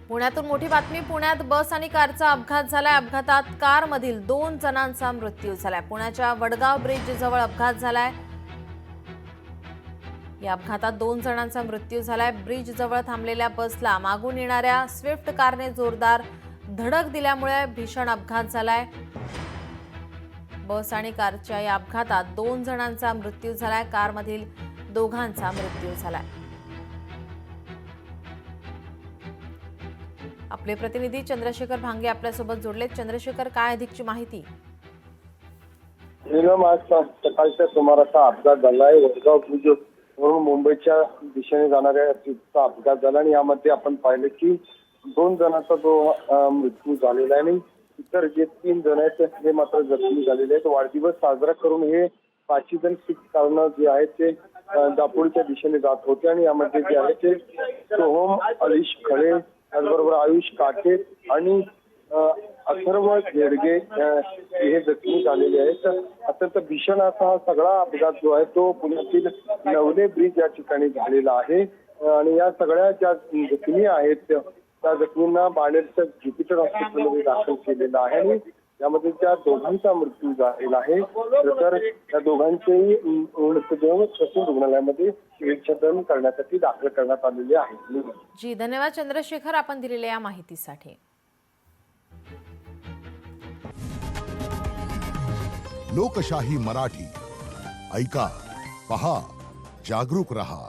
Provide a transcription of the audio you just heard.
पुण्यातून मोठी बातमी। पुण्यात बस आणि कारचा अपघात झालाय। अपघातात कारमधील 2 जणांचा मृत्यू झालाय। पुण्याच्या वडगाव ब्रिज जवळ अपघात झालाय। या अपघातात 2 जणांचा मृत्यू झालाय। ब्रिज जवळ थांबलेल्या बसला मागून येणाऱ्या स्विफ्ट कारने जोरदार धडक दिल्यामुळे भीषण अपघात झालाय। बस आणि कारच्या या अपघातात 2 जणांचा मृत्यू झालाय। कारमधील दोघांचा मृत्यू झालाय। आपले प्रतिनिधी चंद्रशेखर भांगे आपल्यासोबत जोडले। चंद्रशेखर, काय अधिकची माहिती? आज सकाळच्या सुमाराचा अपघात झाला आहे। वडगाव ब्रिज वरून मुंबईच्या दिशेने जाणाऱ्या ट्रेनचा अपघात झाला आणि यामध्ये आपण पाहिलं की 2 जणांचा जो मृत्यू झालेला आहे आणि इतर जे 3 जण आहेत ते मात्र जखमी झालेले आहेत। वाढदिवस साजरा करून हे 5 जण शीख कारनं जे आहेत ते दापोलीच्या दिशेने जात होते आणि यामध्ये जे आहे ते सोहम अलिश खळे, त्याचबरोबर आयुष काटे आणि अथर्व घेडगे हे जखमी झालेले आहेत। अत्यंत भीषण असा हा सगळा अपघात जो आहे तो पुण्यातील नवले ब्रिज या ठिकाणी झालेला आहे आणि या सगळ्या ज्या जखमी आहेत त्या जखमींना बाणेरच्या ज्युपिटर हॉस्पिटलमध्ये दाखल केलेलं आहे आणि यामध्ये त्या दोघांचा मृत्यू झालेला आहे। तर त्या दोघांचेही मृतदेह ससून रुग्णालयामध्ये चिकित्साधन करण्यासाठी दाखल करण्यात आलेले आहे। जी, धन्यवाद चंद्रशेखर, आपण दिलेल्या या माहितीसाठी। लोकशाही मराठी ऐका, पहा, जागरूक रहा।